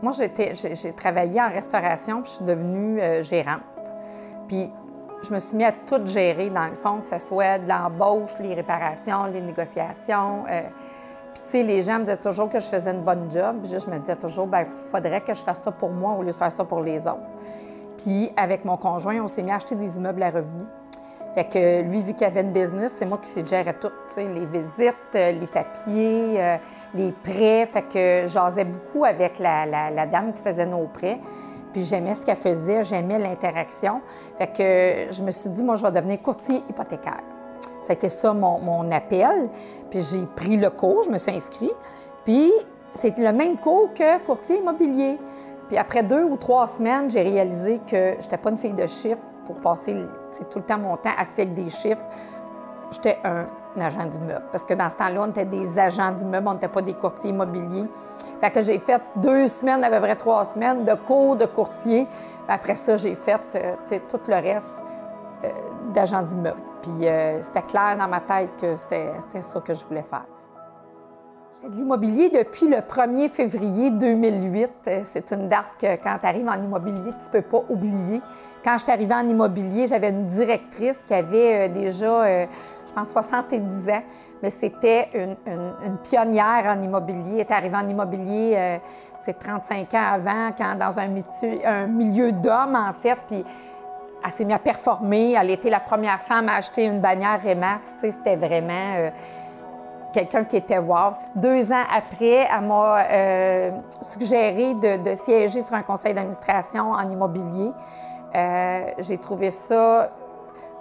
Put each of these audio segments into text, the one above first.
Moi, j'ai travaillé en restauration, puis je suis devenue gérante. Puis je me suis mis à tout gérer, dans le fond, que ce soit de l'embauche, les réparations, les négociations. Puis, tu sais, les gens me disaient toujours que je faisais une bonne job. Puis je me disais toujours, bien, il faudrait que je fasse ça pour moi au lieu de faire ça pour les autres. Puis, avec mon conjoint, on s'est mis à acheter des immeubles à revenus. Fait que lui, vu qu'il avait une business, c'est moi qui gérais tout, tu sais, les visites, les papiers, les prêts. Fait que jasais beaucoup avec la dame qui faisait nos prêts. Puis j'aimais ce qu'elle faisait, j'aimais l'interaction. Fait que je me suis dit, moi, je vais devenir courtier hypothécaire. Ça a été ça mon appel. Puis j'ai pris le cours, je me suis inscrite. Puis c'était le même cours que courtier immobilier. Puis après 2 ou 3 semaines, j'ai réalisé que je n'étais pas une fille de chiffres pour passer tout le temps mon temps assis avec des chiffres. J'étais un agent d'immeuble. Parce que dans ce temps-là, on était des agents d'immeuble, on n'était pas des courtiers immobiliers. Fait que j'ai fait 2 semaines, à peu près 3 semaines de cours de courtier. Après ça, j'ai fait tout le reste d'agent d'immeuble. Puis c'était clair dans ma tête que c'était ça que je voulais faire. Je fais de l'immobilier depuis le 1er février 2008. C'est une date que, quand tu arrives en immobilier, tu ne peux pas oublier. Quand je suis arrivée en immobilier, j'avais une directrice qui avait déjà, je pense, 70 ans. Mais c'était une pionnière en immobilier. Elle est arrivée en immobilier 35 ans avant, dans un milieu d'hommes, en fait. Puis elle s'est mise à performer. Elle était la première femme à acheter une bannière Remax. C'était vraiment quelqu'un qui était wow. 2 ans après, elle m'a suggéré de siéger sur un conseil d'administration en immobilier. J'ai trouvé ça...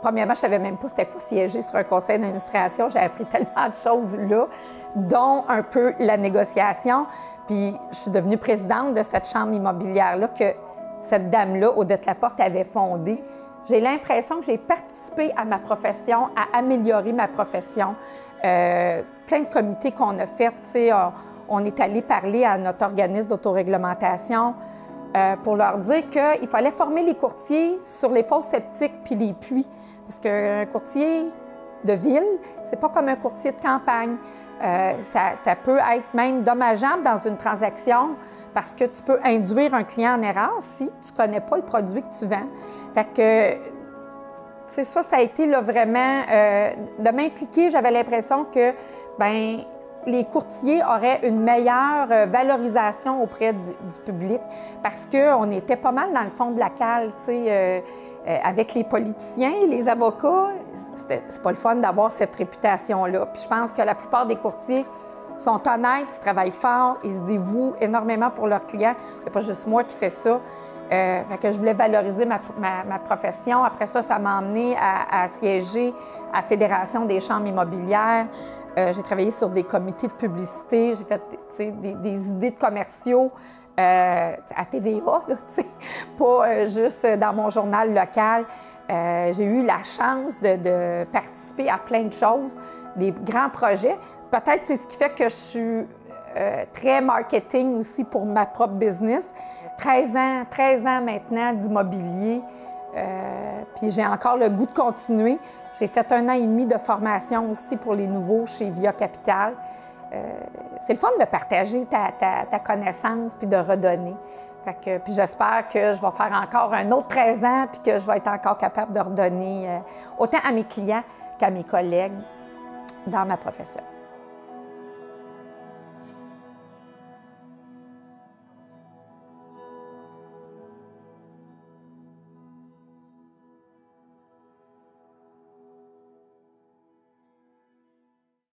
Premièrement, je ne savais même pas c'était quoi siéger sur un conseil d'administration. J'ai appris tellement de choses là, dont un peu la négociation. Puis je suis devenue présidente de cette chambre immobilière-là que cette dame-là, Odette Laporte, avait fondée. J'ai l'impression que j'ai participé à ma profession, à améliorer ma profession. Plein de comités qu'on a fait, on est allé parler à notre organisme d'autoréglementation pour leur dire qu'il fallait former les courtiers sur les fosses septiques puis les puits. Parce qu'un courtier de ville, c'est pas comme un courtier de campagne. Ça peut être même dommageable dans une transaction parce que tu peux induire un client en erreur si tu ne connais pas le produit que tu vends. Fait que, c'est ça, ça a été là, vraiment de m'impliquer. J'avais l'impression que les courtiers auraient une meilleure valorisation auprès du public parce qu'on était pas mal dans le fond de la cale, avec les politiciens, les avocats. C'est pas le fun d'avoir cette réputation-là. Puis je pense que la plupart des courtiers sont honnêtes, ils travaillent fort, ils se dévouent énormément pour leurs clients. Il n'y a pas juste moi qui fais ça. Fait que je voulais valoriser ma profession. Après ça, ça m'a emmenée à siéger à la Fédération des chambres immobilières. J'ai travaillé sur des comités de publicité. J'ai fait des idées de commerciaux à TVA, là, pas juste dans mon journal local. J'ai eu la chance de participer à plein de choses, des grands projets. Peut-être c'est ce qui fait que je suis très marketing aussi pour ma propre business. 13 ans maintenant d'immobilier, puis j'ai encore le goût de continuer. J'ai fait 1 an et demi de formation aussi pour les nouveaux chez Via Capital. C'est le fun de partager ta connaissance puis de redonner. Puis j'espère que je vais faire encore un autre 13 ans puis que je vais être encore capable de redonner autant à mes clients qu'à mes collègues dans ma profession.